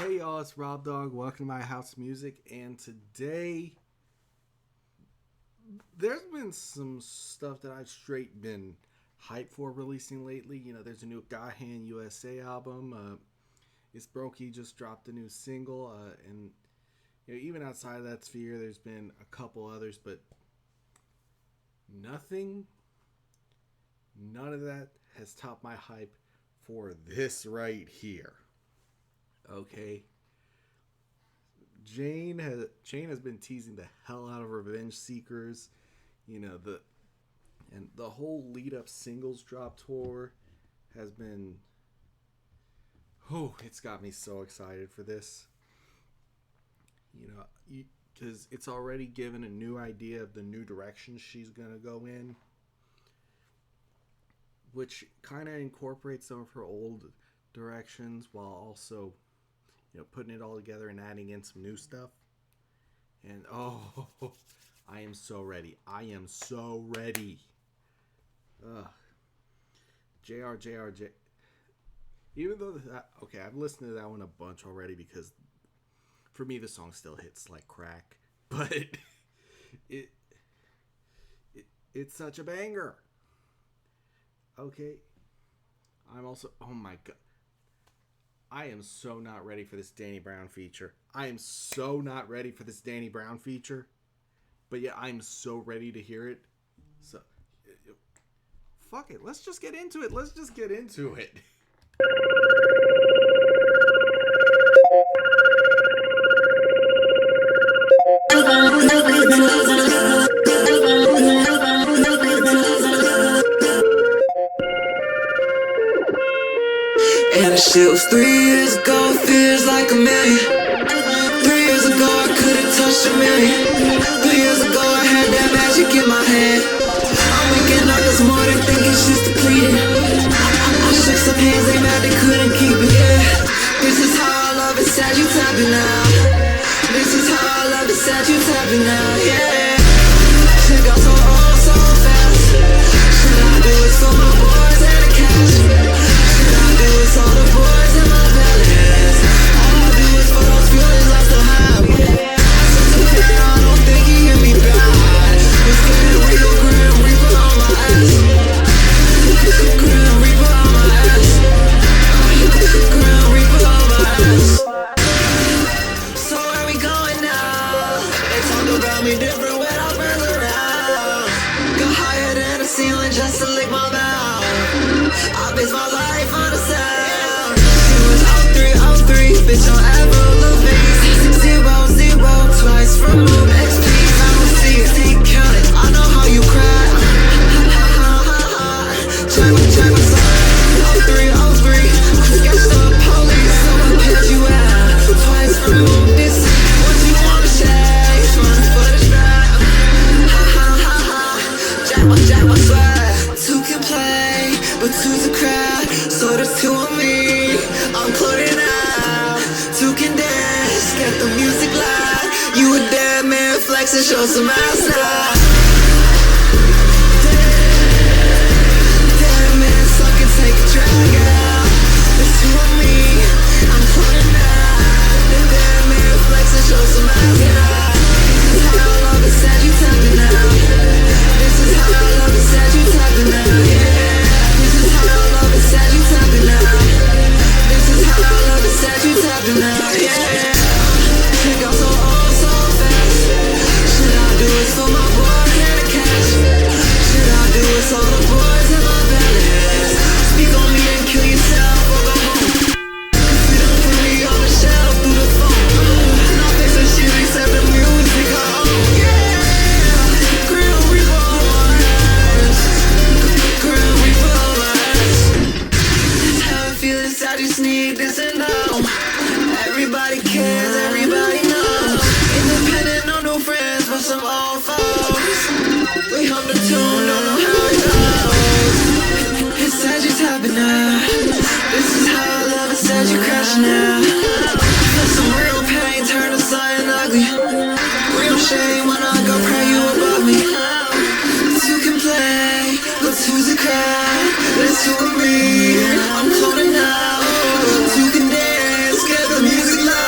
Hey y'all, it's Rob Dog. Welcome to my house music. And today, there's been some stuff that I've straight been hyped for releasing lately. You know, there's a new Gahan USA album. It's Brokey just dropped a new single. And you know, even outside of that sphere, there's been a couple others, but none of that has topped my hype for this right here. Okay. Jane has been teasing the hell out of Revengeseekerz. You know, the whole lead up singles drop tour has been, it's got me so excited for this. You know, because it's already given a new idea of the new direction she's going to go in, which kind of incorporates some of her old directions while also, you know, putting it all together and adding in some new stuff. And I am so ready. JR. Even though I've listened to that one a bunch already because for me the song still hits like crack, but it's such a banger. Okay. I'm also, oh my god, I am so not ready for this Danny Brown feature. But yeah, I'm so ready to hear it. So, fuck it. Let's just get into it. And the shit was 3 years ago, feels like a million. 3 years ago I could've touched a million. 3 years ago I had that magic in my hand. I'm waking up this morning thinking shit's depleted. I shook some hands, they mad they couldn't keep it, yeah. This is how I love it, sad you tapping now. This is how I love it, sad you tapping now, yeah. Shit got so old so fast. Should I do it for my boys and the cash? It's all the boys in my palace. All I do is for those feelings I still have. I don't think he hit me back. It's getting real, Grim Reaper on my ass. Grim Reaper on my ass. Grim Reaper on my ass. So where we going now? They talk about me different when I burn around. Go higher than the ceiling just to lick my mouth. I base my life on the sound. Bitch, don't ever love me. 0, 0, twice removed XP. I don't see it, count it. I know how you cry. Check my side. 03, sketch the police. So I pitch you out. Twice removed this. What you wanna say? Trying for the strap. Jack my swag. 2 can play, but 2's a crowd. So there's 2 of me. I'm clothing out. 2 can dance, get the music loud. You a dead man, flex and show some ass now. Dead man, suck and take a drag out. There's 2 of me, I'm cloning out. The dead man, flex and show some ass now. This is how I love it, sad you tapping now. This is how I love it, sad you tapping now, yeah. This is how I love it, sad you tapping now. This is how I love it, sad you tapping now, yeah. Shit got so old so fast. Should I do it for my boys and the cash? Should I do it for the boys in my palace? Speak on me and kill yourself or go home. Cause you don't put me on the shelf through the phone. Not fixing shit except the music, yeah. Grim Reaper on my ass. Grim Reaper on my ass. That's how I feel inside, you sneak this and now. Everybody cares, everybody knows. Independent, no new friends, but some old folks. We hum the tune, don't know how it goes. It's sad you tapping now. This is how I love it, sad you crashing now. Feel some real pain, turn to something ugly. Real shame when I go pray you above me. 2 can play, but 2's a crowd. There's 2 of me, I'm cloning now. 2 can dance, get the music loud.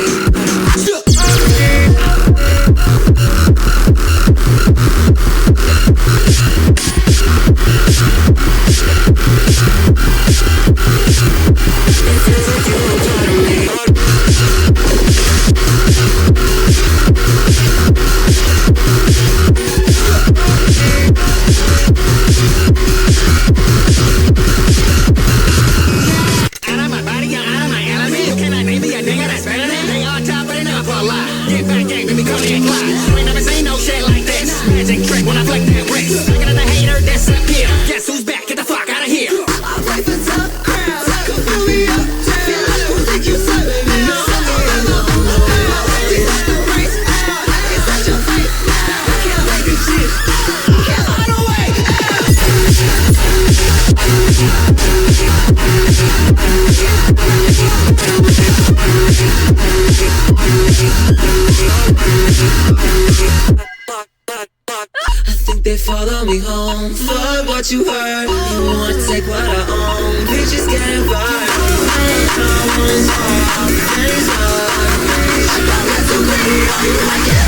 They follow me home. Fuck what you heard. You wanna take what I own. Bitches getting viral. I got that so greedy. Are you like it?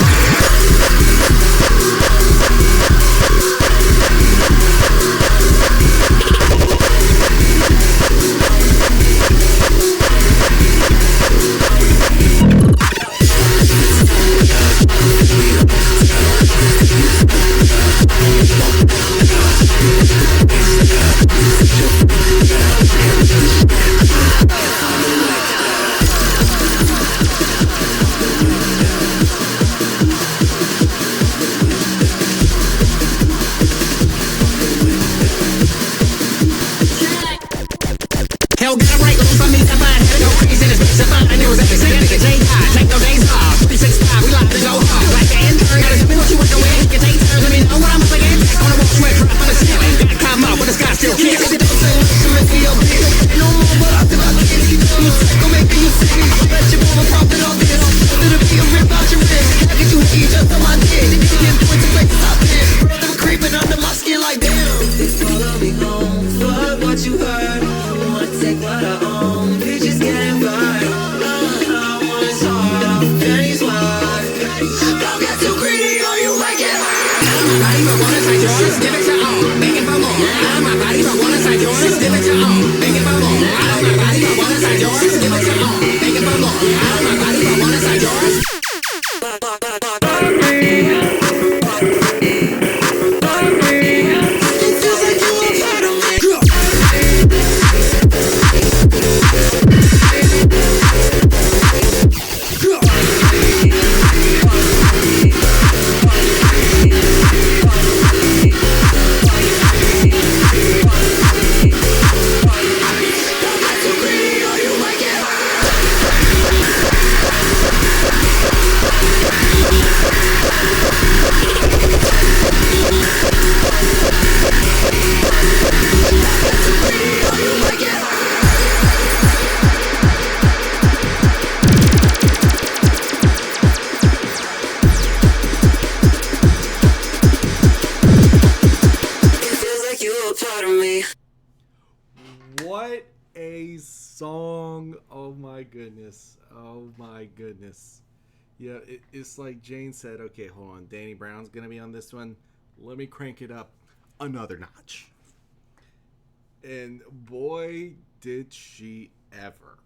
Out of my body, but wanna side yours. Give it your own. Make it bubble. Out of my body, but wanna side yours. Give it your own. Make it bubble. Out of my body, but wanna side yours. It feels like you a part of me. What a song! Oh my goodness! Oh my goodness! Yeah, it's like Jane said. Okay, hold on. Danny Brown's gonna be on this one. Let me crank it up another notch. And boy, did she ever!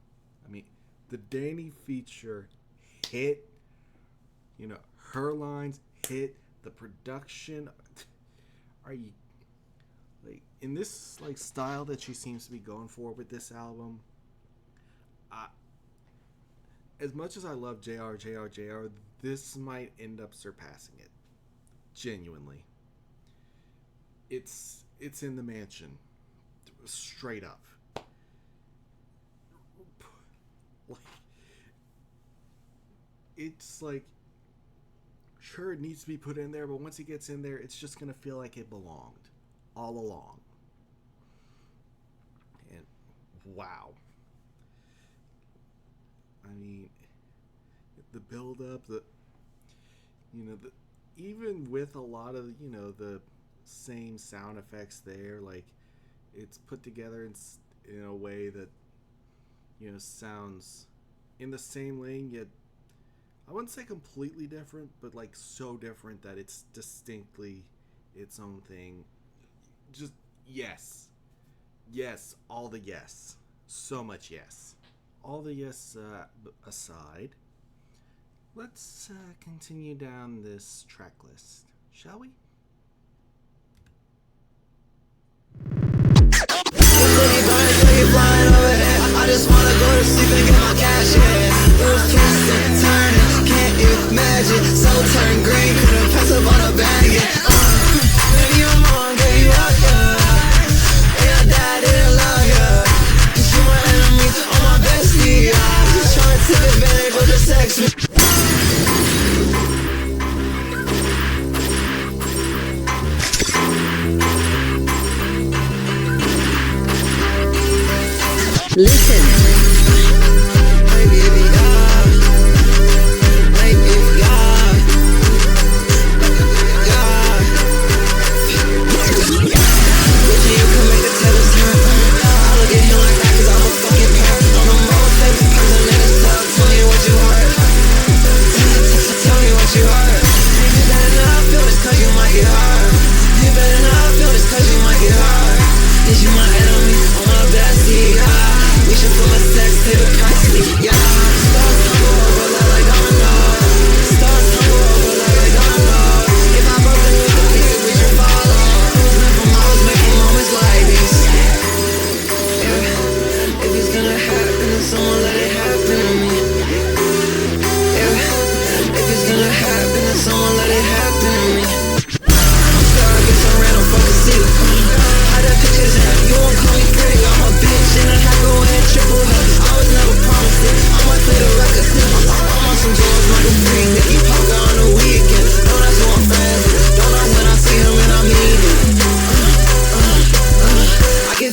I mean, the Danny feature hit. You know, her lines hit. The production. Are you? Like, in this like style that she seems to be going for with this album, as much as I love JR, this might end up surpassing it. Genuinely, it's in the mansion, straight up. Like, it's like, sure, it needs to be put in there, but once it gets in there, it's just gonna feel like it belonged all along. And wow, I mean, the build up, even with a lot of the same sound effects there, like it's put together in a way that sounds in the same lane, yet I wouldn't say completely different, but like so different that it's distinctly its own thing. Just yes, all the yes, so much yes. All the yes aside, let's continue down this track list, shall we? I just wanna go to sleep and get my cash, yeah. Wheels twisting, turning, can't imagine. So turn green, couldn't pass up on a bag, yeah. Baby, I'm on, gave you up, yeah. And your dad didn't love ya, 'cause you my enemy, I'm my bestie, yeah. Just tryna take advantage, but just text me. Listen.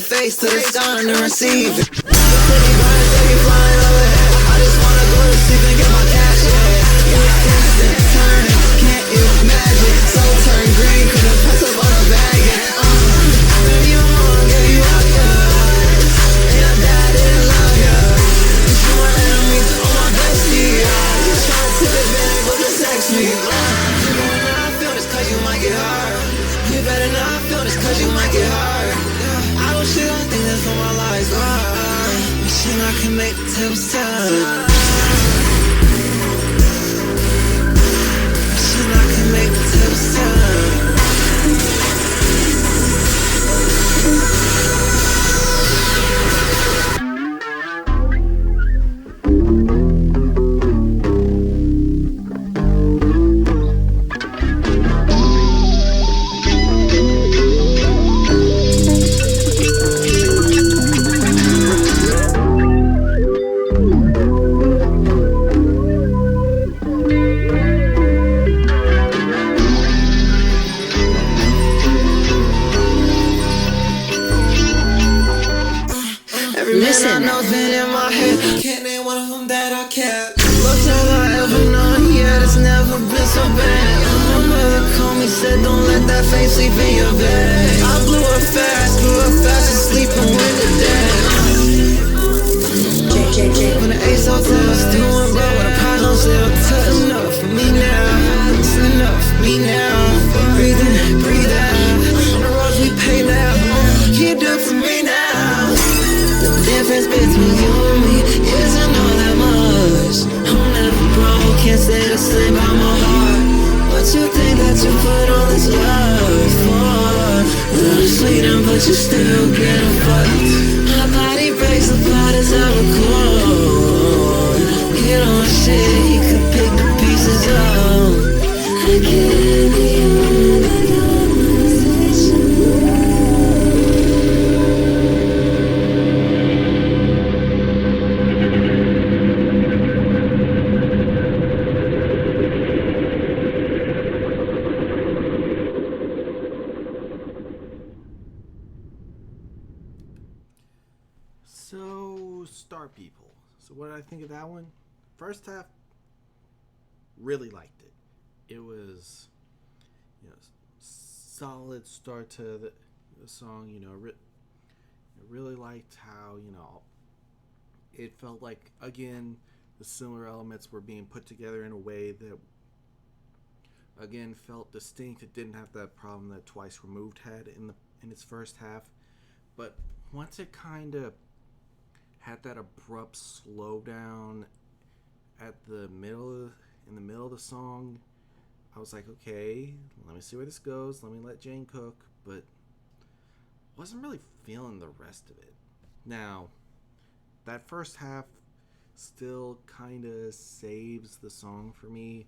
Face to the sun to receive it. Pretty birds, they be flying overhead. I just wanna go to sleep and get my cash, yeah. Wheels twisting, turning, can't you imagine? So turn green, couldn't pass up on a bag, yeah. Baby, I'm on, gave you up, yeah. And your dad didn't love ya, 'cause you my enemy, I'm my bestie, yeah. Just tryna take advantage, but just text me. You better not feel this 'cause you might get hurt. You better not feel this cause you might get hurt. I don't shit on things that's for my life. Wishing I can make the tables turn. Wishing I can make the tables turn. Listen. I know's been in my head. Can't name one of them that I kept. Most all I ever known, yeah, it's never been so bad. My mother called me, said don't let that fame sleep in your bed. I grew up fast and sleeping with the dead. When the Ace Hotel's doing well, when the prize on sale, touch enough for me now. It's enough for me now. Breathe in, breathe out. On the roads we pay now. Keep up for me now. The difference between you and me isn't all that much. I'm never broke, can't say the same about my heart. What you think that you put all this love for? Little sweeter, but you still getting fucked. My body breaks apart as I record. You don't shit, you could pick the pieces up. I can't even make a conversation. So, Star People. So, what did I think of that one? First half, really liked it. It was, solid start to the song. Really liked how, it felt like, again, the similar elements were being put together in a way that, again, felt distinct. It didn't have that problem that Twice Removed had in its first half. But once it kind of had that abrupt slowdown in the middle of the song, I was like, okay, let me see where this goes. Let me let Jane cook. But wasn't really feeling the rest of it. Now, that first half still kind of saves the song for me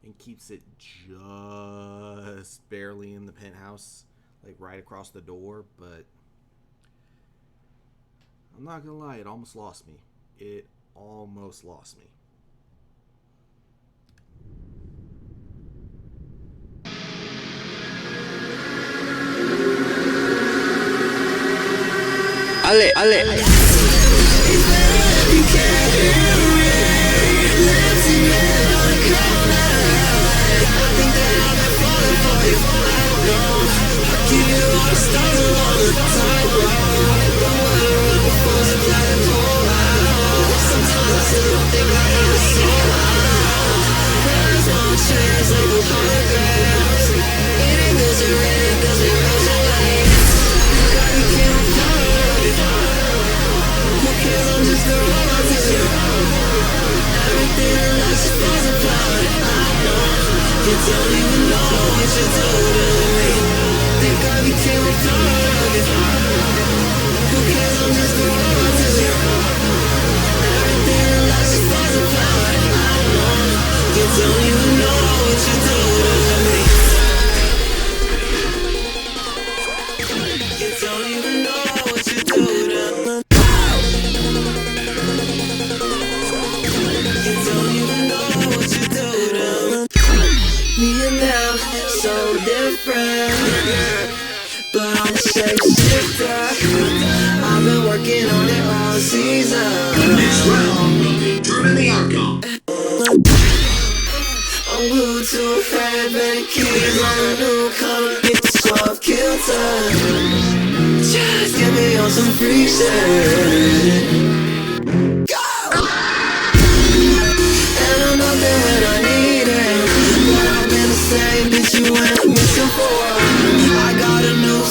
and keeps it just barely in the penthouse, like right across the door. But I'm not gonna lie, it almost lost me. It almost lost me. Ale. I've been working on it all season. The next round will determine the outcome. I'm glued to a headband, keys on a new color, get the suave kill time. Just get me on some free shit. Go! And I know that when I need it, but I've been the same bitch you ain't missing for. I got a new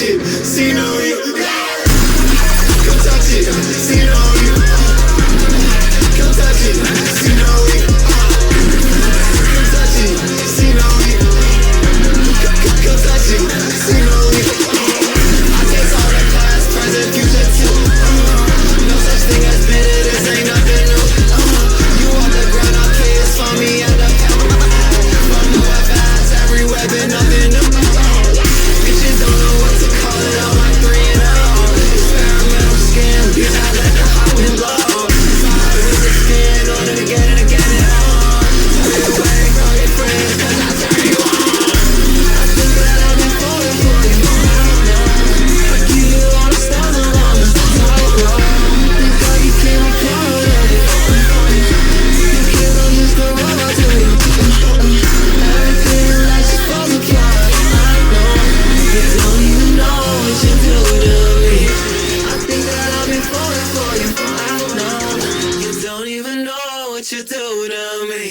it, see no you. Come touch it, see no you. Come touch it, see no you. Come touch it, see no you. Come touch it, see no you. I taste all the past, present, future too. No such thing as bitter, this ain't nothing new. You on the ground, I play it's for me and the pound. From the fast, everywhere, been nothing new. Bitches don't know what to call it, I'm like 3 and 0. Experimental scam, bitch, I let the hot wind blow. Fire with the skin, on it again and again and on. Turn you away from your friends, cause I turn you on. I think that I've been falling for you. I keep you on the stars along the tightrope. Think how you came apart of it. You can't just go over to you. Everything like she falls apart. I know you don't even know what you do to me. I think that I've been falling for you. I know you don't even know what you do to me.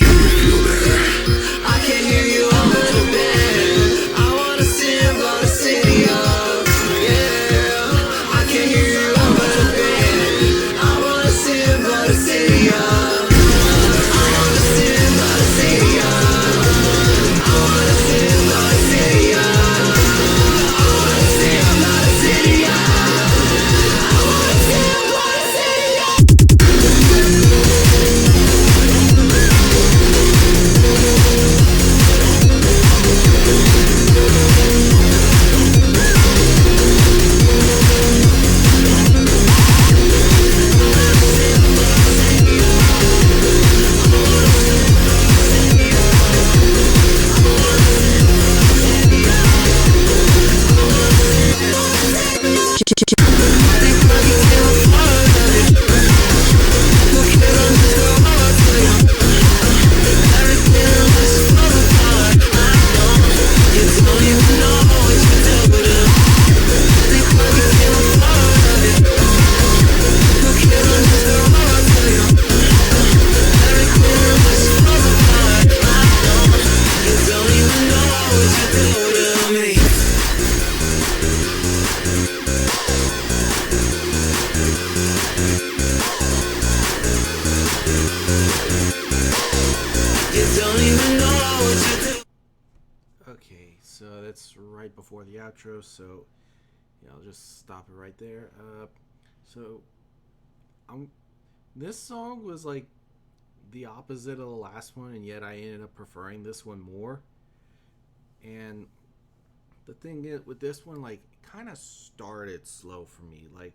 I can hear you over the bed. I wanna sing about the city of, yeah. I can hear you over the bed. I wanna sing about the city of. I wanna sing about the city of. I wanna sing about the city of. I wanna sing about the city of. I wanna sing about the city of. Okay, so that's right before the outro, so yeah, I'll just stop it right there. So I'm this song was like the opposite of the last one, and yet I ended up preferring this one more. And the thing is, with this one, like, it kind of started slow for me. Like,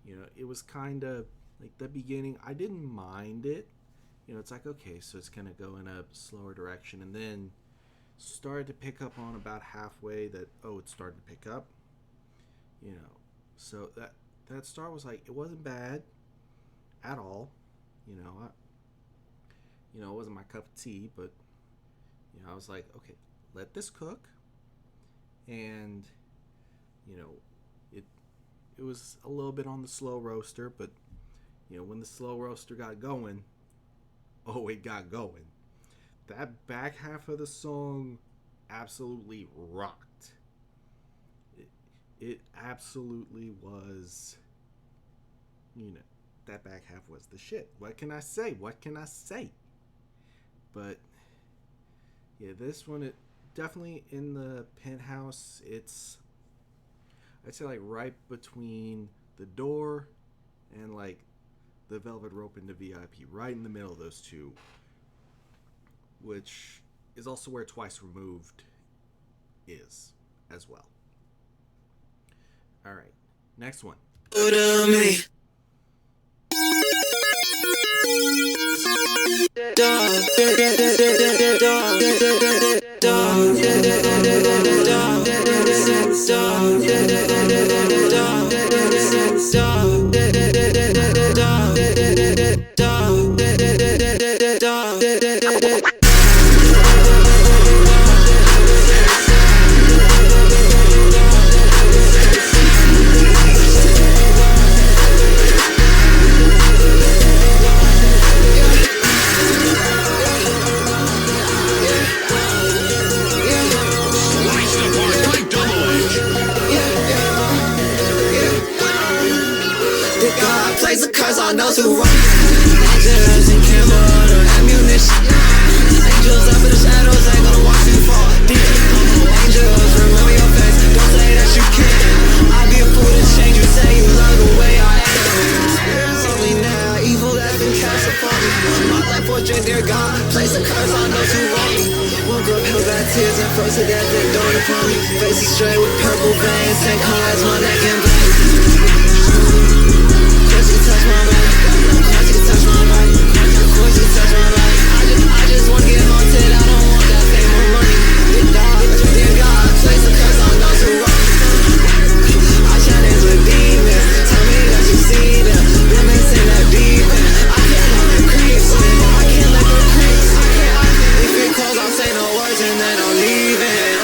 you know, it was kind of like the beginning. I didn't mind it. You know, it's like, okay, so it's gonna go in a slower direction, and then started to pick up on about halfway that, oh, it started to pick up. You know, so that start was like, it wasn't bad at all. You know, it wasn't my cup of tea, but you know, I was like, okay, let this cook. And you know, it was a little bit on the slow roaster, but you know, when the slow roaster got going, oh, it got going. That back half of the song absolutely rocked. It absolutely was, you know, that back half was the shit. What can I say? But yeah, this one, it definitely in the penthouse. It's, I'd say, like right between the door and like the velvet rope into VIP, right in the middle of those two, which is also where Twice Removed is as well. All right, next one. on those who run. Angels and camo, no ammunition. Angels up in the shadows, ain't gonna watch you fall. Angels, remember your face, don't say that you can. I'd be a fool to change you, say you love the way I am. It's only now, evil that's been cast upon me. My life portrait, dear God, place a curse on those who wrong me. Woke up, held back tears and froze to death and dawned upon me. Face is straight with purple veins, same color as my neck and back. Course you touch my body, course you touch my body, course you touch my body. I just wanna get haunted, I don't want that fame or money. Dear God, place a curse on those who wrong me. I shine hands with demons, tell me that you see them. Women in that deep end, I can't let them creep, I can't let them creep. If it calls, I'll say no words and then I'll leave it.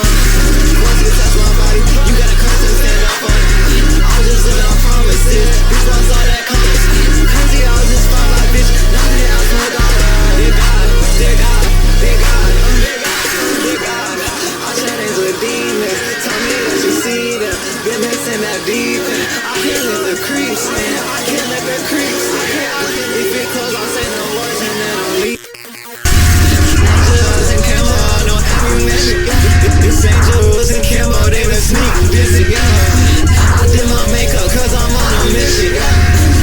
Once you touch my body, you gotta curse and stand up on it. I was just living on promises, these ones all that comes. Crazy, I was just fine like bitch, nothing else for a dollar. Dear God, dear God, dear God, dear God, dear God. I shine hands with demons, tell me that you see them. Been mixing that deep end, I can't let the creeps in, I can't let the creeps in. If it calls, I'll say no words and then I'll leave. Angels and camo, no ammunition. It's angels and camo, they been sneaking busy, I did my makeup cause I'm on a mission,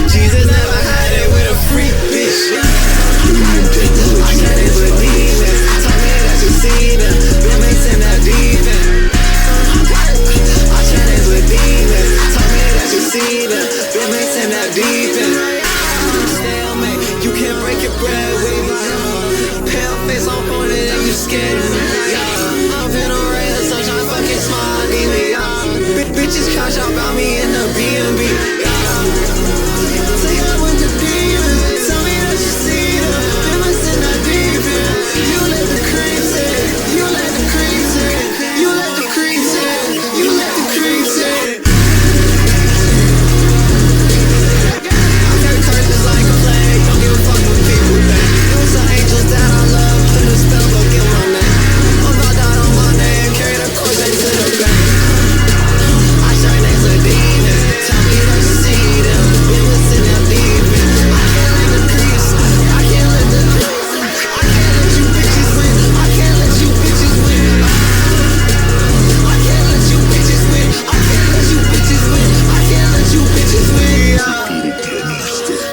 Jesus never had it with a freak bitch, I got it with demons, tell me that you see them. Been mixing that deep end. I got it with demons, tell me that you see them. Been mixing that deep end. Stalemate, you can't break your bread with me. Pale face on pointed and you scared of me. I've been on rail, sunshine, fucking smile, demon. Bitches crash out about me in the B&B. Say I went to demons, tell me that you see them. Been missing that deep end. You let the creeps in, you let the creeps in, you let the creeps in, you let the creeps in. I got curses like a plague, don't give a fuck what people think. It was the angels that I love, put a spell, go get my name. I'm about down on my name, carry the course into the bank. I shine names with demons, tell me that you see them. Been missing that deep end. I can't let the creeps, I can't let the creeps, I can't let you bitches win, I can't let you bitches win. I can't let you bitches win, I can't let you bitches win, I can't let you bitches win.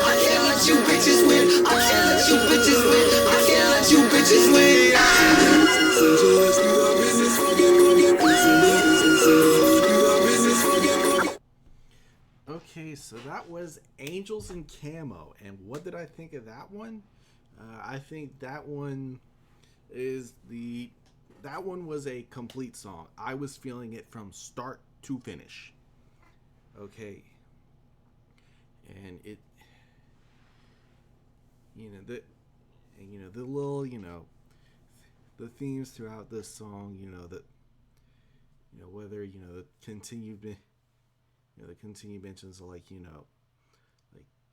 I can't let you bitches win, I can't let you bitches win, I can't let you bitches win. Okay, so that was Angels in Camo, and what did I think of that one? I think that one was a complete song. I was feeling it from start to finish. Okay, and it, the little, the themes throughout this song, whether the continued mentions of like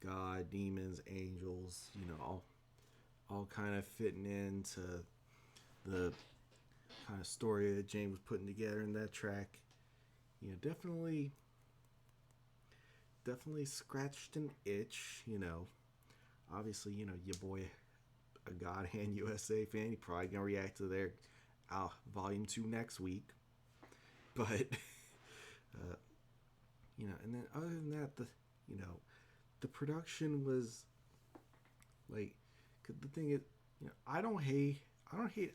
God, demons, angels, all kind of fitting into the kind of story that James was putting together in that track. Definitely scratched an itch. Obviously, your boy, a God Hand USA fan, he probably gonna react to their volume 2 next week. But and then other than that, the production was like, 'cause the thing is, I don't hate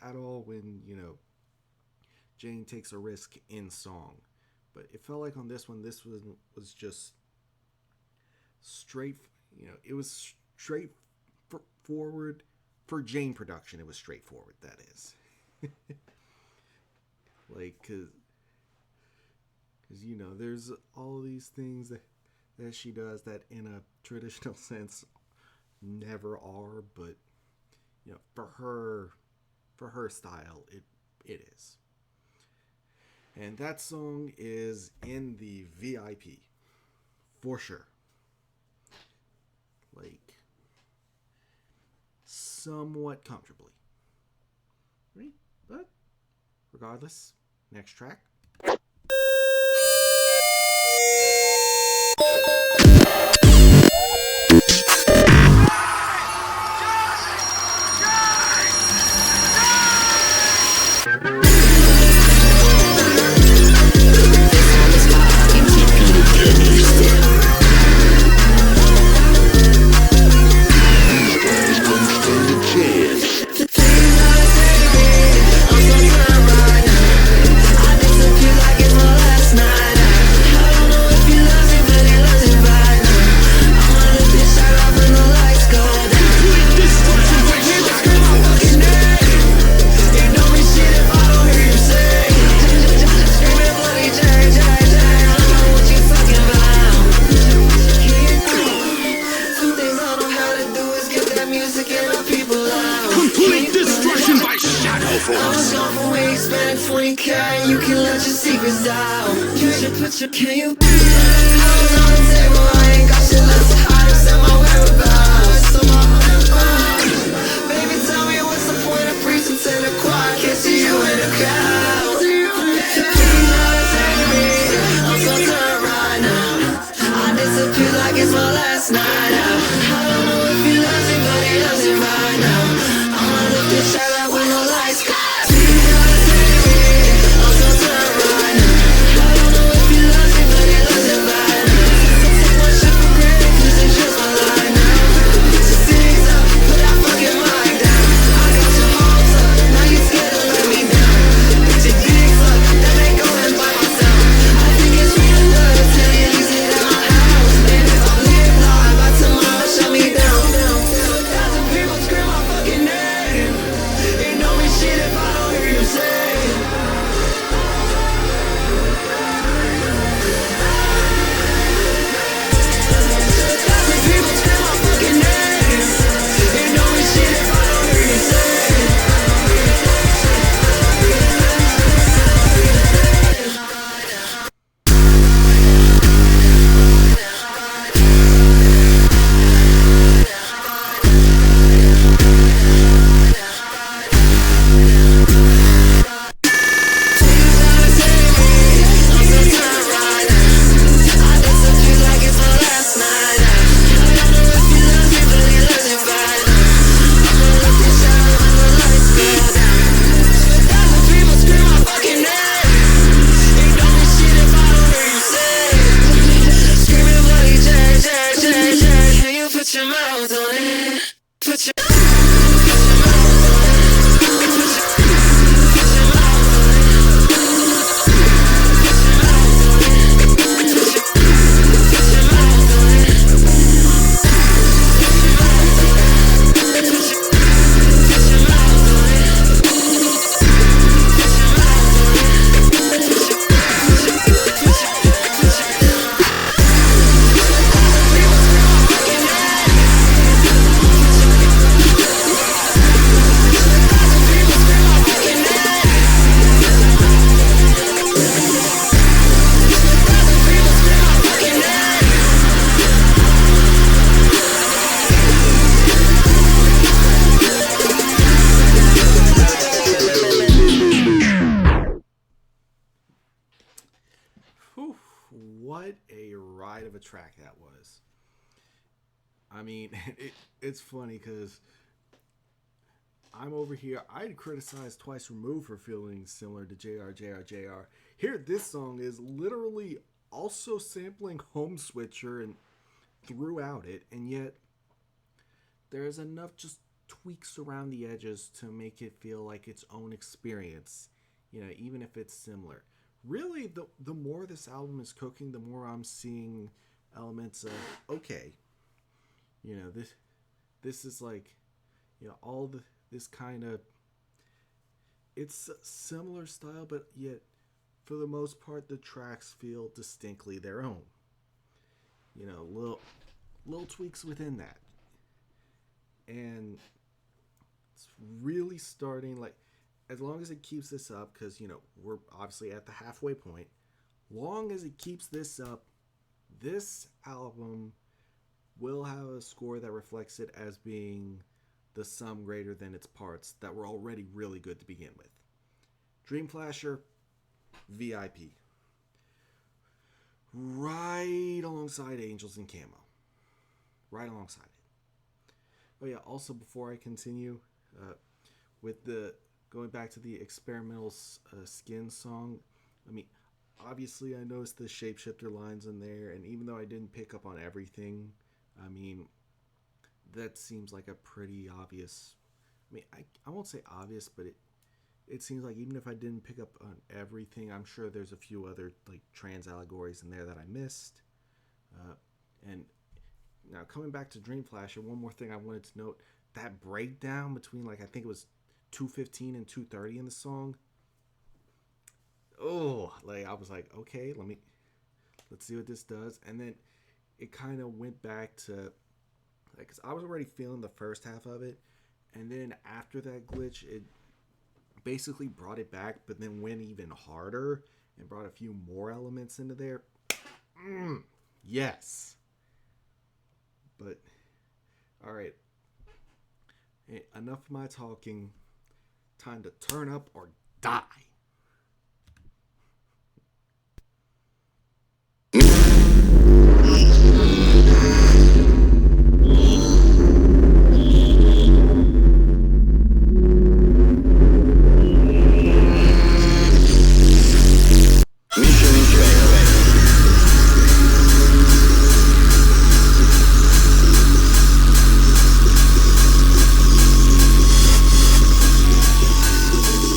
at all when Jane takes a risk in song, but it felt like on this one, this was just straight. It was straightforward for Jane production. It was straightforward. That is, like, cause there's all these things that she does that in a traditional sense never are, but for her style it is. And that song is in the VIP for sure. Like, somewhat comfortably. Right? But regardless, next track. is out. Can you be cards on the table? I ain't got shit left to hide except my whereabouts. Baby, tell me what's the point of preaching to the choir? Can't see you in the crowd. I'm so tired right now. I disappear like it's my last night out. I don't know if he loves me, but he loves me right now. I'ma lift the shot like when the lights go. I'm so tired right now. I don't know if he loves me, but he loves me right now. Take my shit for granted, 'cause it's just my life now. Put your things up, put that fucking mic down. I got your hopes up, now you scared to let me down. Put your dicks up, that ain't going by myself. I think it's real love, tell you you sit at my house. And if I live live, by tomorrow shut me down. 2,000 people scream my fucking name. It don't mean shit if I don't hear you say it. 2,000 people scream my fucking name. It don't mean shit if I don't hear you say it. I'm so tired right now. I disappear like it's my last night out. I don't know if he loves me, but he loves me right now. I'ma lift this shot when the lights go down. 2,000 people scream my fucking name. It don't mean shit if I don't hear you say it. Screaming bloody J, J, J, J. Can you put your mouth on it? Put your Whew, what a ride of a track that was. I mean, it's funny because I'm over here. I'd criticized Twice Removed for feeling similar to JR. Here, this song is literally also sampling Home Switcher and throughout it, and yet there's enough just tweaks around the edges to make it feel like its own experience, even if it's similar. Really, the more this album is cooking, the more I'm seeing elements of, okay, this is like, all this kind of, it's a similar style, but yet for the most part the tracks feel distinctly their own. Little tweaks within that, and it's really starting, like, as long as it keeps this up, because we're obviously at the halfway point. Long as it keeps this up, this album will have a score that reflects it as being the sum greater than its parts that were already really good to begin with. Dream Flasher, VIP. Right alongside Angels and Camo. Right alongside it. Oh yeah, also before I continue, with the going back to the experimental Skin song, I mean, obviously I noticed the shapeshifter lines in there, and even though I didn't pick up on everything, I mean, that seems like a pretty obvious, I mean, I won't say obvious, but it seems like even if I didn't pick up on everything, I'm sure there's a few other like trans allegories in there that I missed. And now coming back to Dream Flasher, one more thing I wanted to note, that breakdown between, like, I think it was 2:15 and 2:30 in the song. Oh, like, I was like, okay, let's see what this does. And then it kind of went back to, like, 'cause I was already feeling the first half of it, and then after that glitch, it basically brought it back, but then went even harder. and brought a few more elements into there, yes. But, alright. Hey, enough of my talking. Time to turn up or die.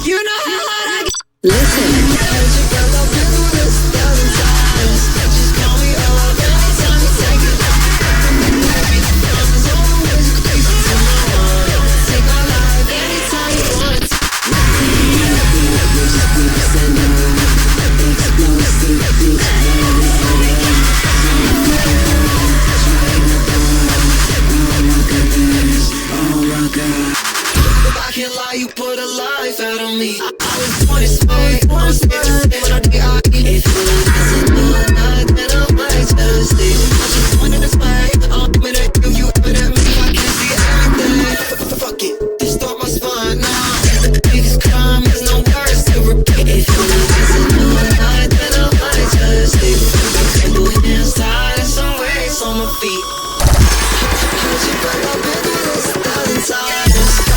You know how I listen. I can't lie, you put a life out of me. I was born this way, I'm scared to say when I die. If you like this and not night, then I might just leave. I just wanted to play, I'm at you, you at me. I can see everything. Fuck it, distort my spine now. The biggest crime is no words to repeat. If you like this and not night, then I might just leave. I couple hands tied and some weights on my feet. How'd you put up into this 1,000 times?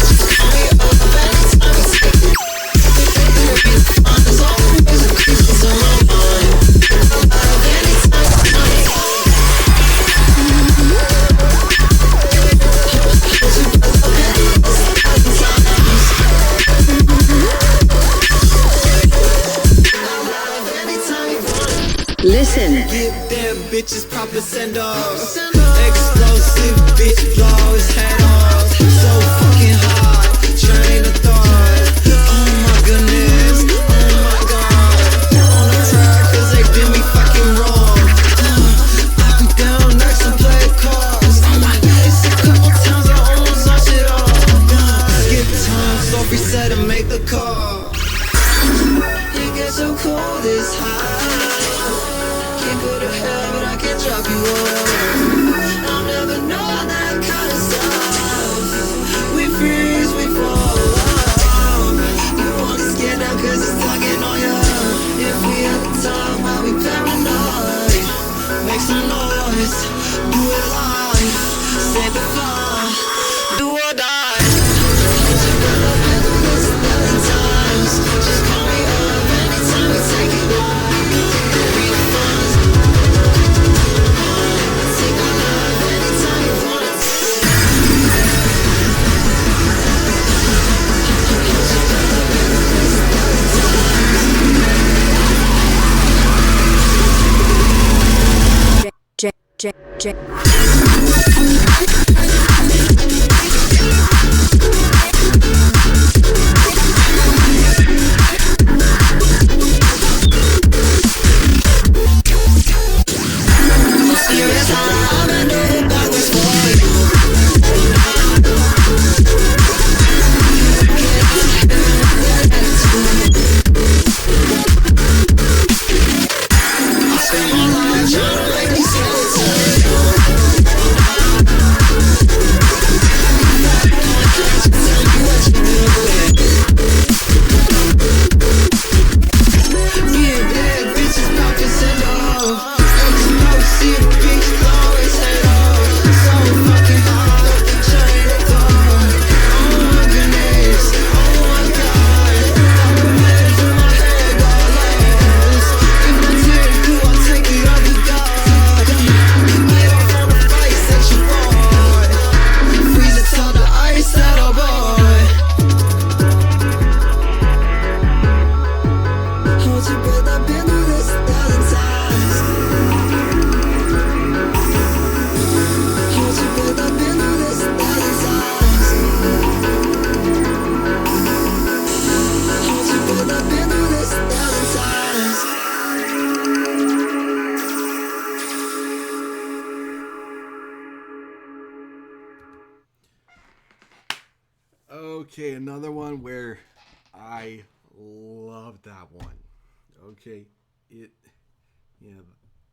Listen. Give them bitches proper send-offs. Explosive bitch blow his head off. So fucking hot, train of thought. Oh my goodness, oh my god. On the track cause they did me fucking wrong. I be down next and play cards. Oh my god, it's a couple times I almost lost it all. Skip time, so reset and make the call. It gets so cold, it's hot. Can't go to hell, but I can drop you off. I'll never know that kind of stuff. We freeze, we fall. You wanna scare now cause it's tugging on ya. If we at the top, I'll be paranoid. Make some noise, do it live. Save the fun, do or die. I've been through this 1,000 times. Just call me up anytime we take it back. J. Okay, another one where I love that one. Okay, it yeah.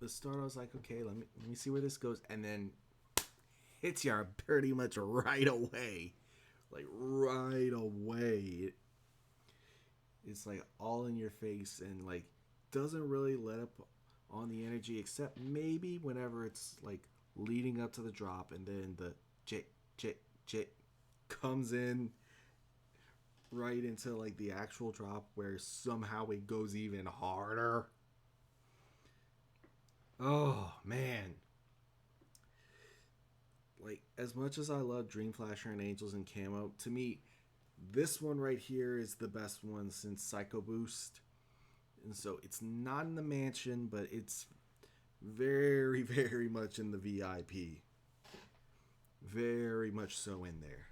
The start I was like, okay, let me see where this goes, and then hits you pretty much right away, like right away. It's like all in your face and like doesn't really let up on the energy except maybe whenever it's like leading up to the drop and then the chick comes in right into like the actual drop where somehow it goes even harder. Oh man. Like as much as I love Dream Flasher and Angels and Camo, to me this one right here is the best one since Psycho Boost. And so it's not in the mansion, but it's very, very much in the VIP. Very much so in there.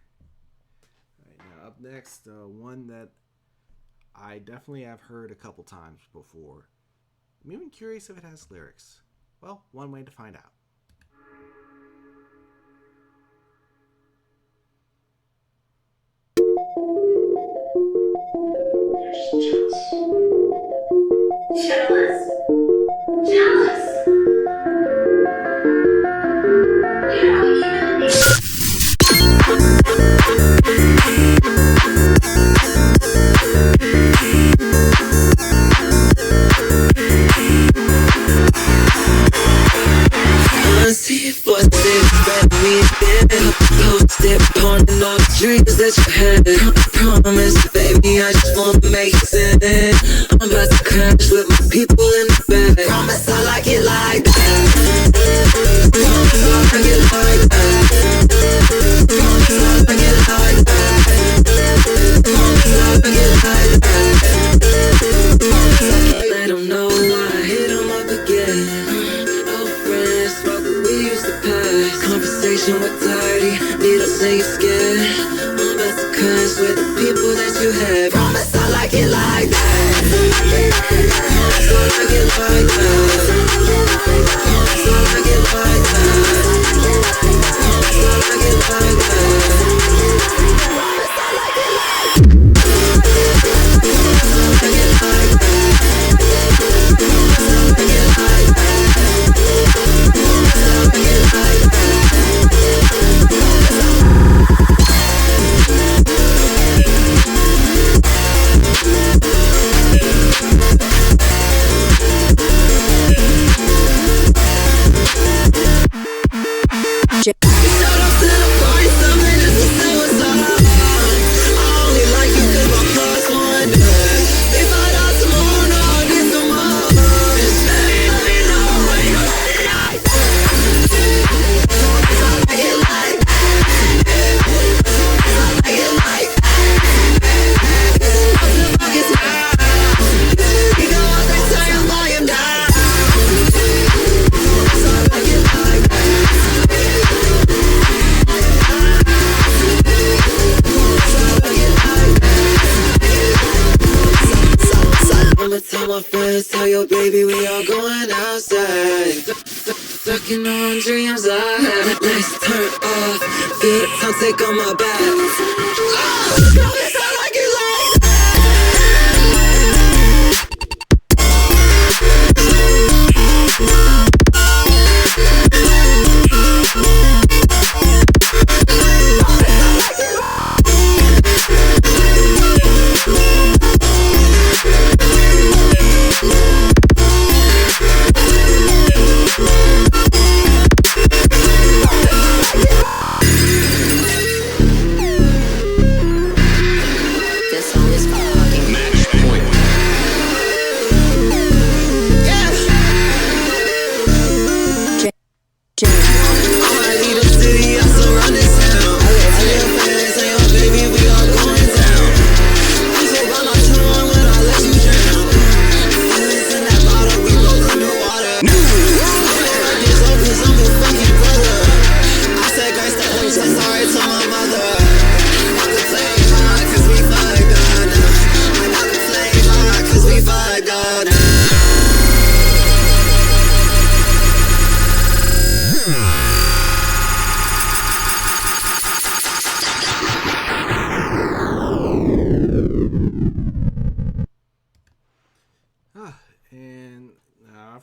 All right, now up next, one that I definitely have heard a couple times before. I'm even curious if it has lyrics. Well, one way to find out. Jealous. Jealous. You don't even need. See for this, but me then posted upon all the dreams that you had. Promise, baby, I just wanna make sense. I'm about to crash with my people in the bed. Promise I like it like that. Promise I like it like that. Promise I like it like that. Promise I like it like that. Promise I like it. Let them know why I hit them up again. Conversation with dirty needles in your skin. I'm about to crash with the people that you have. Promise I like it like that. Promise I like it like that. Promise I like it like that. Promise I like it like that. Promise I like it like that. Promise I like it like that. Promise I like it like that. Promise I like it like that. Tell my friends, tell your baby we all going outside. Sucking on dreams I had. Lights turn off, feel the tongue take on my back. Oh, promise I like it like that.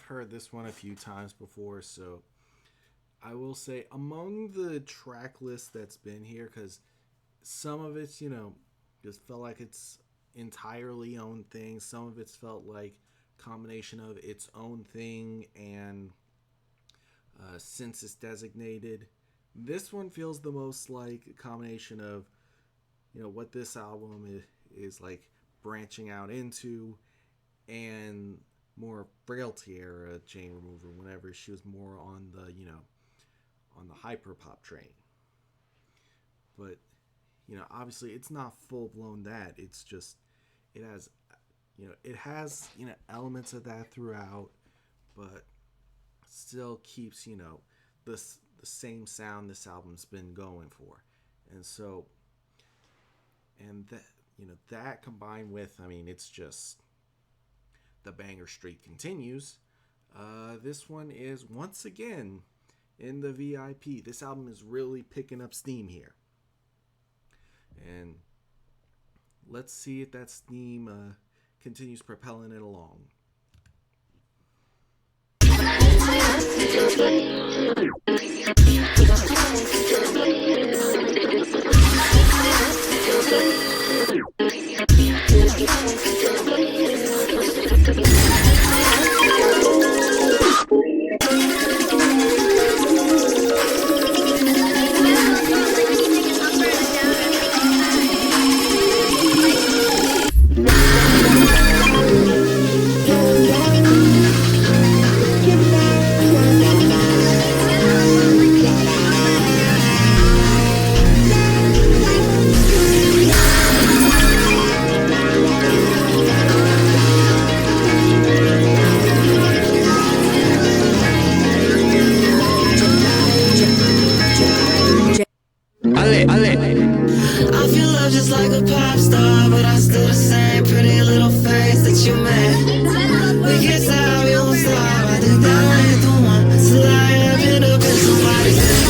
I've heard this one a few times before, so I will say among the track list that's been here, because some of it's, just felt like it's entirely own thing. Some of it's felt like combination of its own thing and census designated. This one feels the most like a combination of, what this album is like branching out into, and more frailty era Jane Remover whenever she was more on the, on the hyper pop train. But, obviously it's not full blown that. It's just, it has, elements of that throughout, but still keeps, the same sound this album's been going for. And so, and that, that combined with, it's just the banger streak continues. This one is once again in the VIP. This album is really picking up steam here. And let's see if that steam continues propelling it along. I feel love just like a pop star, but I still the same pretty little face that you made. We can't stop, we won't stop. I think that I ain't the one till I end up in somebody's head.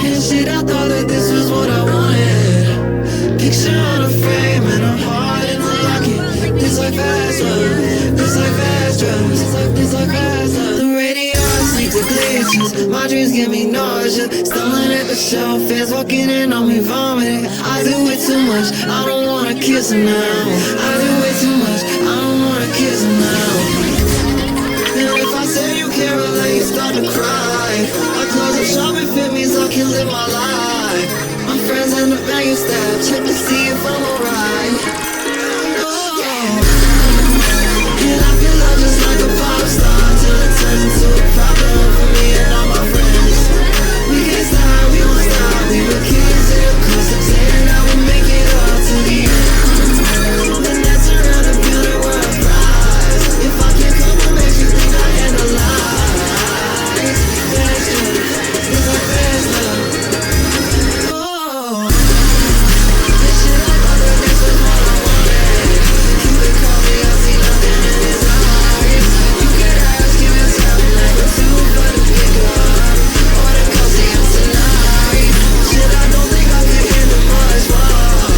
And shit, I thought that this was what I wanted. Picture on a frame and I'm hard in the locket. This like fast love, this like fast drugs, this like fast love. The radio sleep the glitches, my dreams give me nausea. Stumbling at the show, fans walking in on me vomiting. I do it too much, I don't wanna kiss her now. I do it too much, I don't wanna kiss her now. And if I say you can't relate, you start to cry. My clothes are shop and fit me so I can live my life. My friends end up banging stab, check to see if I'm alright. And I feel love just like a pop star till it turns into a problem for me and all my friends. We can't stop, we won't stop. We were kids in a custom saying that we make it all to the end. Then that's around the building where I rise. If I can't come to make you think I analyze. Fast love, it's like fast love. Oh, this shit I thought that this was what I wanted. You could call me, I see nothing in his eyes. You can ask him and tell me like a two for the pick up. Or the cozy on tonight. Shit, I don't think I could handle much more.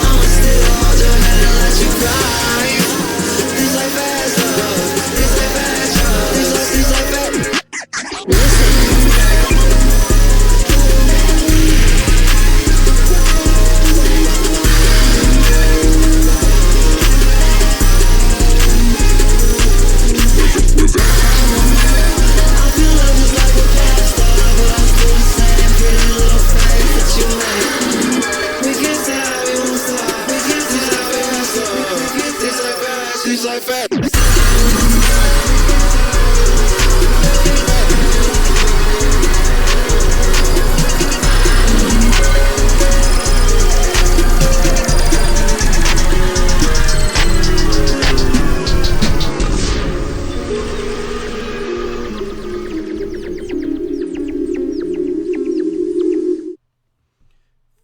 I'ma still hold your hand and let you cry. This like fast love, this like fast love, this like fast. I feel love just like a pop star, but I'm still the same pretty little face that you made. We can't stop, we won't stop. We can't stop, we won't stop. We can't stop, this like fast.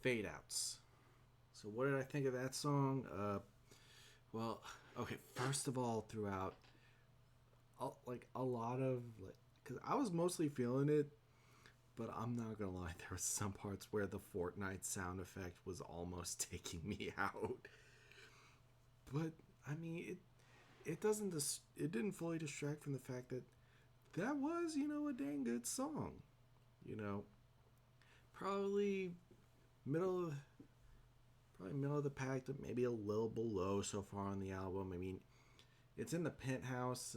Fade outs. So what did I think of that song? Well, okay. First of all, throughout, like a lot of because I was mostly feeling it, but I'm not gonna lie, there were some parts where the Fortnite sound effect was almost taking me out. But I mean, it didn't fully distract from the fact that that was, a dang good song. You know, probably middle of probably middle of the pack, to maybe a little below so far on the album. I mean, it's in the penthouse,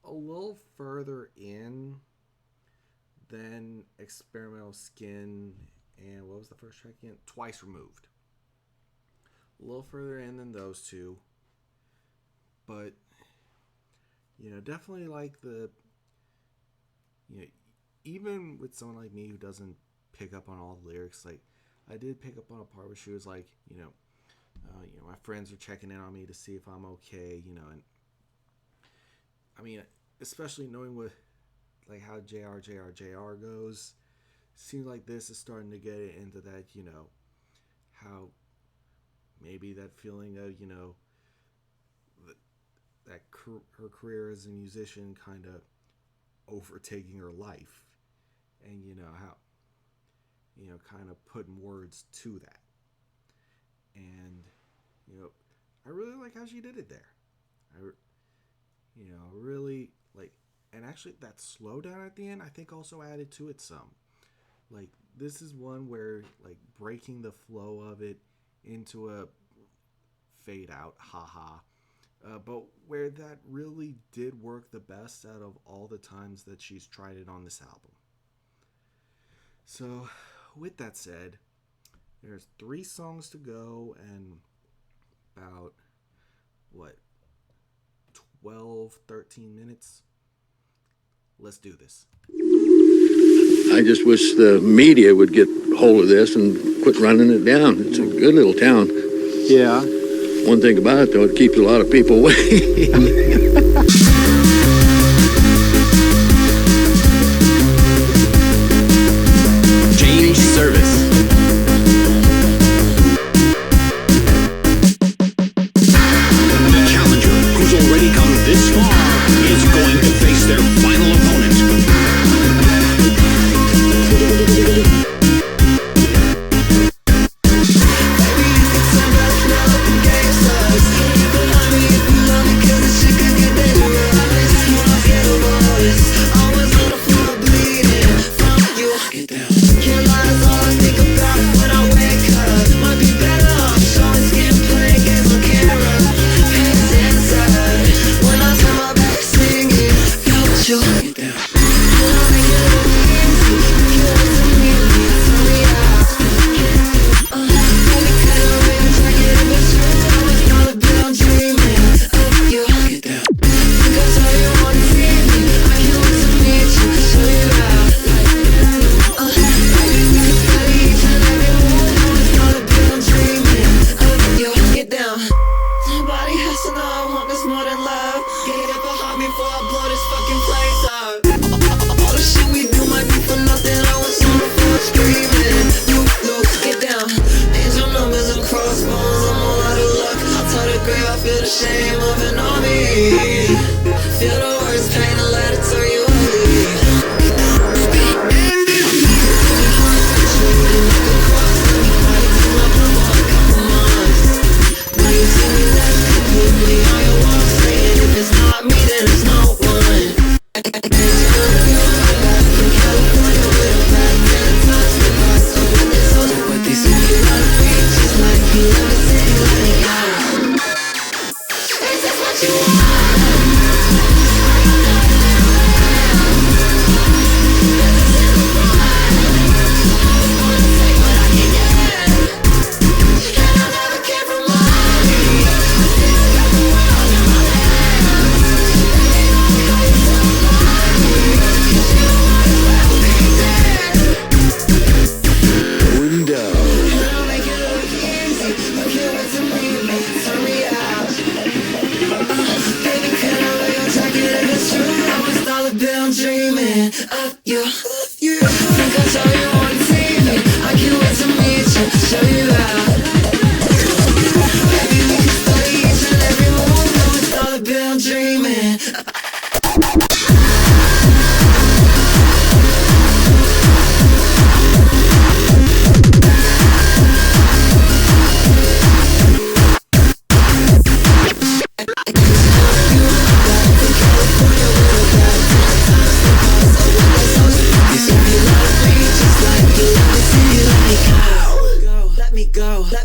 a little further in than Experimental Skin and what was the first track again? Twice Removed. A little further in than those two, but definitely like even with someone like me who doesn't pick up on all the lyrics, like I did pick up on a part where she was like, my friends are checking in on me to see if I'm okay, and I mean, especially knowing what, like how JR goes, seems like this is starting to get into that, how maybe that feeling of, her career as a musician kind of overtaking her life, and how kind of putting words to that, and I really like how she did it there. Really like, and actually that slowdown at the end I think also added to it some. Like, this is one where, like, breaking the flow of it into a fade out, haha. But where that really did work the best out of all the times that she's tried it on this album. So, with that said, there's 3 songs to go and about, 12, 13 minutes? Let's do this. I just wish the media would get hold of this and quit running it down. It's a good little town. Yeah. One thing about it, though, it keeps a lot of people away. Change service. The challenger, who's already come this far, is going to face their final opponent.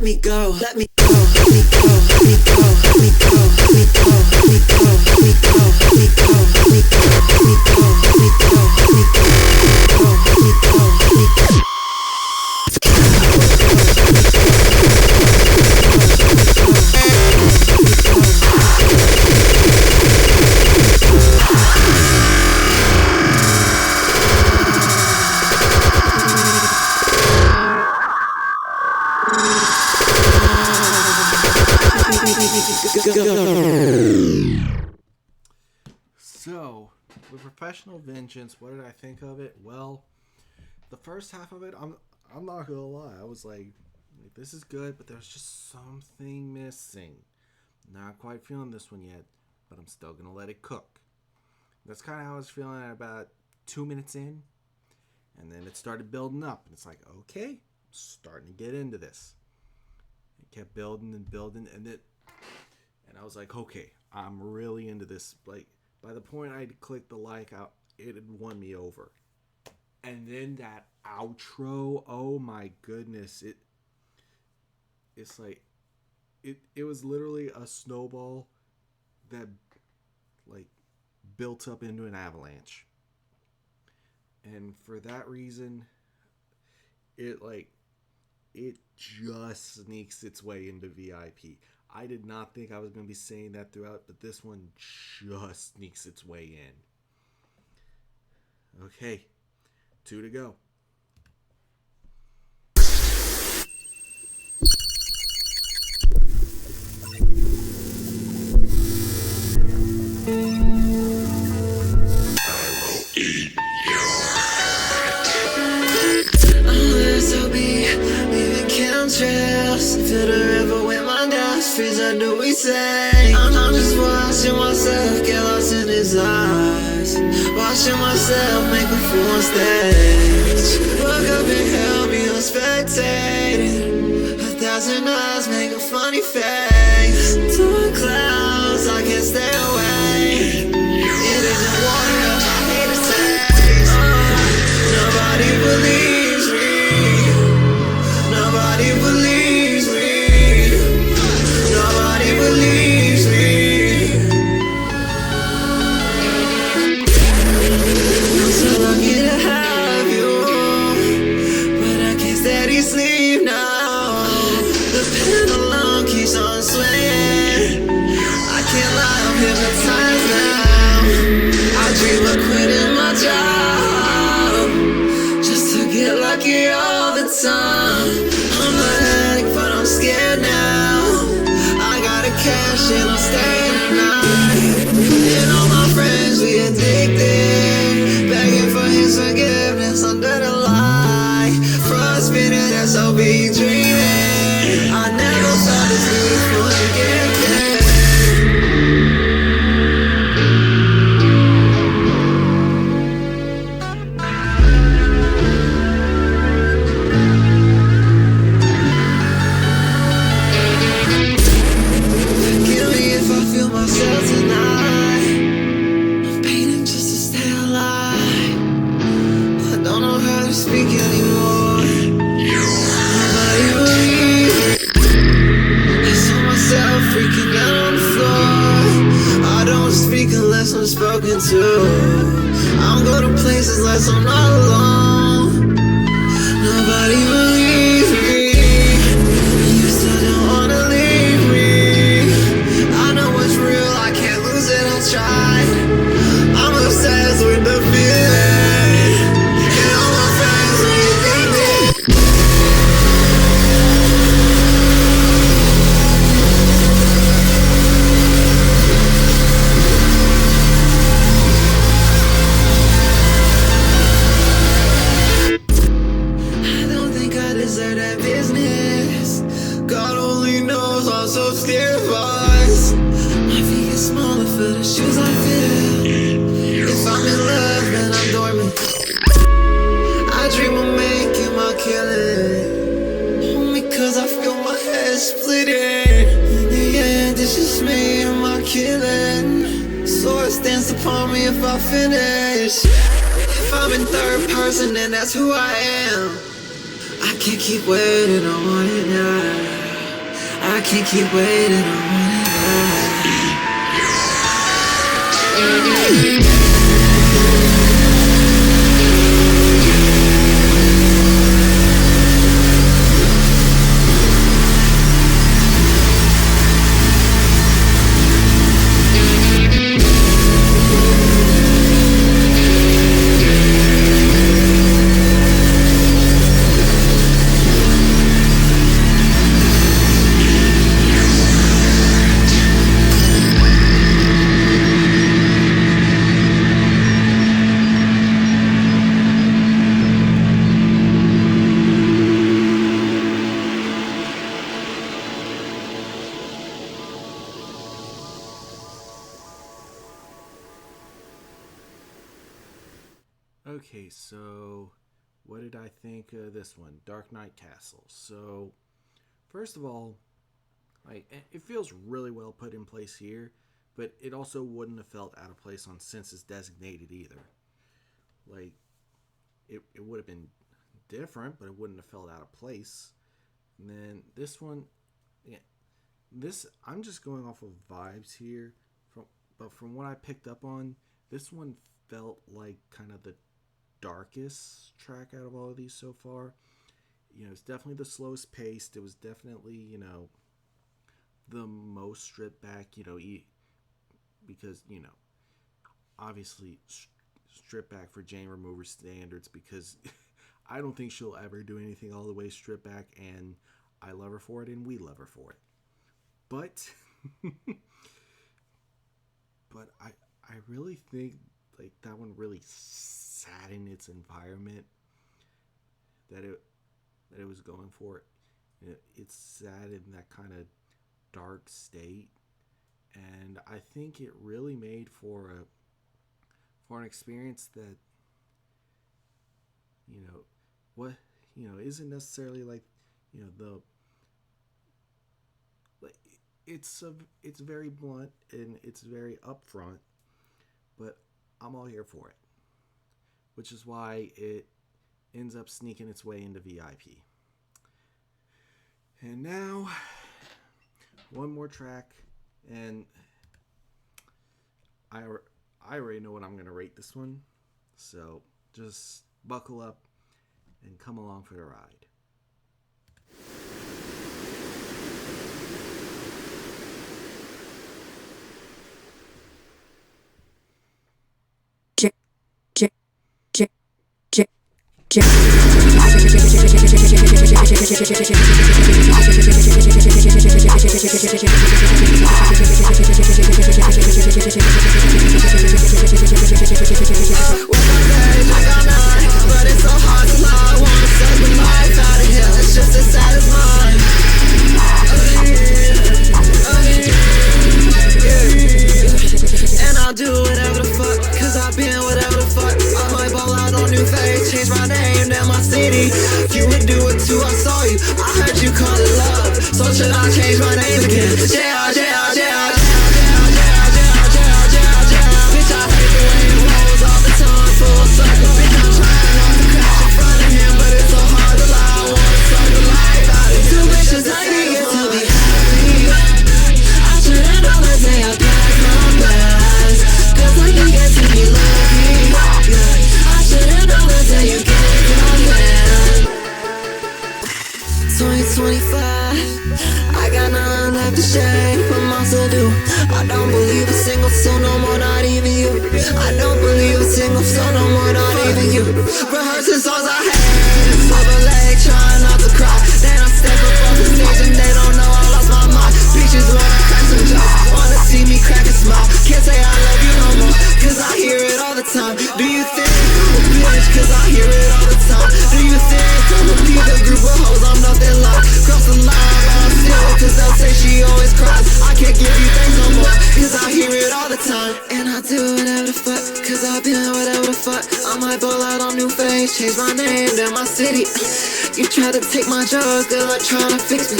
me go, let me go, let me go, let me go, let me go, let me go, let me go, let me go, let me go, let me go, let me go, let me go, let me go, let me go, let me go. So, with Professional Vengeance, what did I think of it? Well, the first half of it, I'm not gonna lie, I was like, this is good, but there's just something missing. Not quite feeling this one yet, but I'm still gonna let it cook. That's kind of how I was feeling at about 2 minutes in, and then it started building up, and it's like, okay, I'm starting to get into this. It kept building and building, and I was like, okay, I'm really into this. Like, by the point I'd clicked the like out, it had won me over. And then that outro, oh my goodness, it's like it was literally a snowball that like built up into an avalanche. And for that reason, it just sneaks its way into VIP. I did not think I was going to be saying that throughout, but this one just sneaks its way in. Okay, 2 to go. To the river with my dust, freeze under we say. I'm just watching myself get lost in his eyes, watching myself make a fool on stage. Look up and help me, I'm spectating. 1,000 eyes make a funny face. To the clouds, I can't stay away. It isn't water, I hate the taste. Nobody believes me. Nobody believes me. And I'm staying tonight. And all my friends, we addicted, begging for his forgiveness under the light. Frustrated, SOB dreaming. I never felt this need for forgiveness. Spoken to, I'm going to places unless I'm not alone. Nobody believes me. You still don't wanna leave me. I know what's real, I can't lose it, I'll try. I'm obsessed with the feeling, and all my friends leave me. Stands upon me if I finish. If I'm in third person, then that's who I am. I can't keep waiting on it now. I can't keep waiting, I want it all. Okay, so what did I think of this one? Dark Knight Castle. So, first of all, it feels really well put in place here, but it also wouldn't have felt out of place on Senses Designated either. Like, it would have been different, but it wouldn't have felt out of place. And then this one, yeah, I'm just going off of vibes here, but from what I picked up on, this one felt like kind of the darkest track out of all of these so far. It's definitely the slowest paced. It was definitely, the most stripped back, because, obviously stripped back for Jane Remover standards, because I don't think she'll ever do anything all the way stripped back, and I love her for it, and we love her for it. But, but I really think, like, that one really sat in its environment that it was going for. It sat in that kind of dark state, and I think it really made for an experience that isn't necessarily like the like it's very blunt and it's very upfront, but I'm all here for it, which is why it ends up sneaking its way into VIP. And now, one more track, and I already know what I'm going to rate this one, so just buckle up and come along for the ride. I might ball out on new face, change my name, then my city. You try to take my drugs, they're like trying to fix me.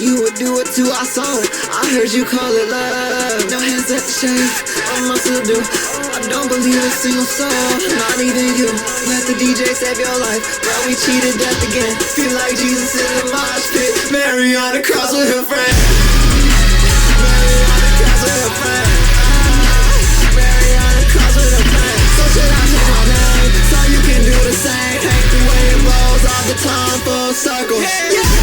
You would do it too, I saw it. I heard you call it love. No hands at the shade, what must I do? I don't believe a single soul, not even you. Let the DJ save your life, bro, we cheated death again. Feel like Jesus in the mosh pit. Mary on the cross with her friend. Mary on the cross with her friend. Mary on the cross with her friend. So should I change my name, so you can do the same? Hate the way it rolls all the time, full circle. Yeah.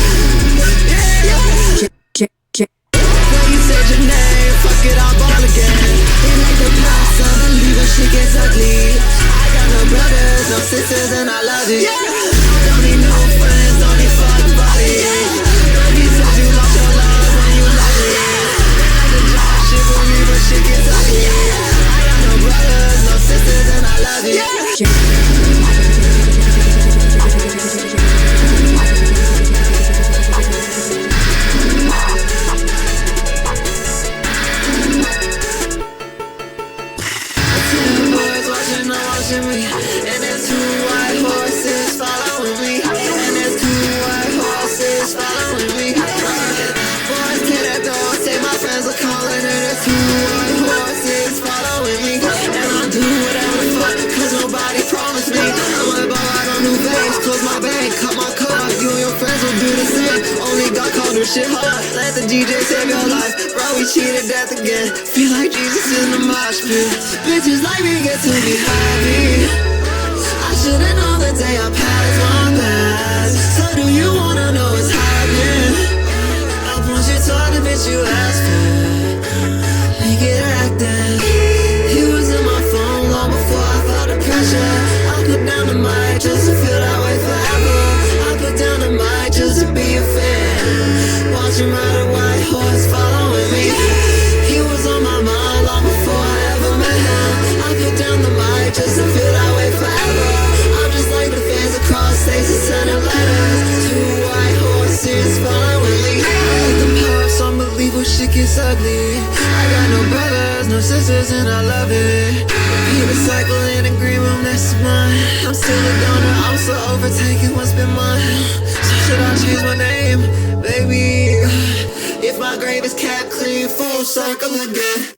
When you said your name, fuck it, I'm born again. They like the past, unbelieve when shit gets ugly. I got no brothers, no sisters, and I love it. Don't need no friends, don't need fuck buddies. Nobody said you lost your love when you lost it. They like the drop shit, believe when shit gets ugly. I got no brothers, no sisters, and I love it. Watching me, and there's 2 white horses following me, and there's 2 white horses following me. Boys clear that door, say my friends are calling, and there's 2 white horses following me, and I'll do whatever the fuck, cause nobody promised me. I might buy out a new vase, close my bank, cut my car. You and your friends will do the same. Only God called her shit hard. Let the DJ save your life, bro, we cheated death again. Feel like Jesus in the mosh pit. Bitches like me get to be happy. I should've known the day I passed my past. So do you wanna know what's happening? I want you taught the bitch you asked for. Make it acting. He was in my phone long before I felt the pressure. I put down the mic just to feel that way forever. I put down the mic just to be a fan. Watch him ride a white horse following me. He was on my mind long before I ever met him. I put down the mic just to feel that way forever. I'm just like the fans across states sending letters. 2 white horses following me. I like the power of some belief when shit gets ugly. I got no brothers, no sisters, and I love it. Repeat the cycle in a green room next to mine. I'm still a donor, I'm still overtaking what's been mine. So should I change my name, baby? If my grave is kept clean, full circle again.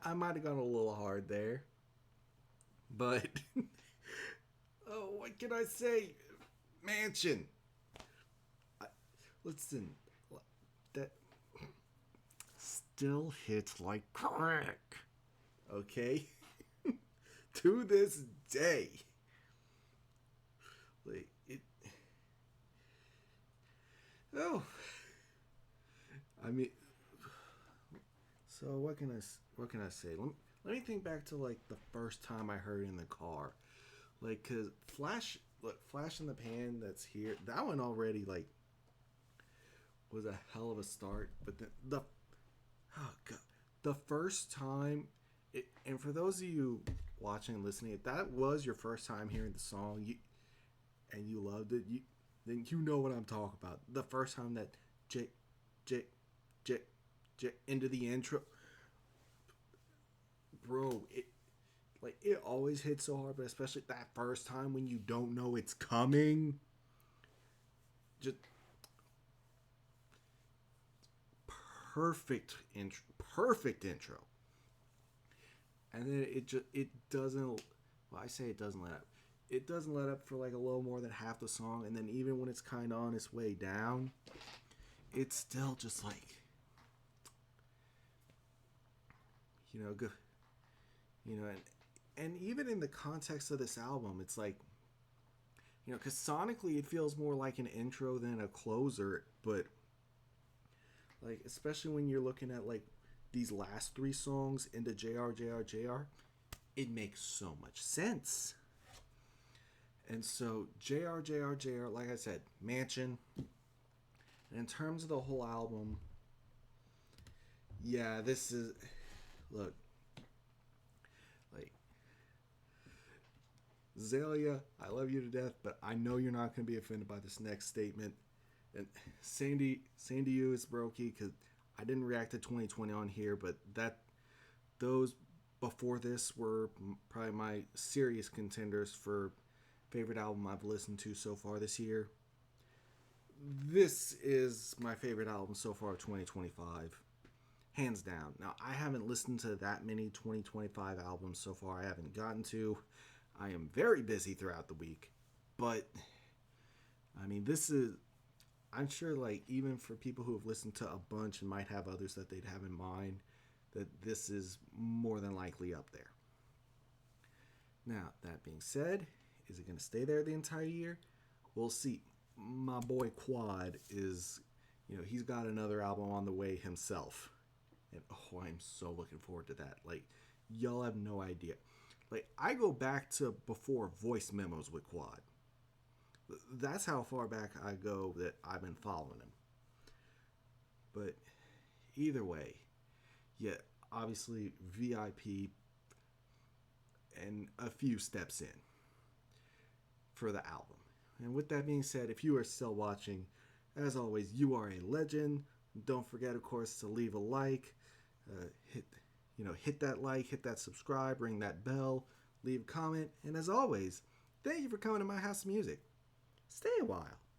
I might have gone a little hard there, but oh, what can I say? Mansion. Listen, that still hits like crack. Okay, to this day, like it. Oh, I mean. So what can I say? Let me think back to like the first time I heard it in the car, like cause Flash in the Pan that's here. That one already like was a hell of a start. But then the first time, and for those of you watching and listening, if that was your first time hearing the song, and you loved it, then you know what I'm talking about. The first time that J into the intro, bro, it always hits so hard, but especially that first time when you don't know it's coming, just perfect intro, and then it doesn't. Well, I say it doesn't let up. It doesn't let up for like a little more than half the song, and then even when it's kind of on its way down, it's still just like. Good. And even in the context of this album, it's like, because sonically it feels more like an intro than a closer, but like, especially when you're looking at like these last 3 songs into JR, it makes so much sense. And so JR, like I said, Mansion. And in terms of the whole album, yeah, this is. Look, like, Zelia, I love you to death, but I know you're not going to be offended by this next statement. And same to you, it's Brokey, because I didn't react to 2020 on here, but that Those before this were probably my serious contenders for favorite album I've listened to so far this year. This is my favorite album so far of 2025. Hands down. Now, I haven't listened to that many 2025 albums so far. I haven't gotten to. I am very busy throughout the week. But, I mean, this is, I'm sure, like, even for people who have listened to a bunch and might have others that they'd have in mind, that this is more than likely up there. Now, that being said, is it going to stay there the entire year? We'll see. My boy Quad is, he's got another album on the way himself. And oh, I'm so looking forward to that. Like, y'all have no idea. Like, I go back to before voice memos with Quad. That's how far back I go that I've been following him. But either way, yeah, obviously VIP and a few steps in for the album. And with that being said, if you are still watching, as always, you are a legend. Don't forget, of course, to leave a like. Hit that like, hit that subscribe, ring that bell, leave a comment. And as always, thank you for coming to my house of music. Stay a while.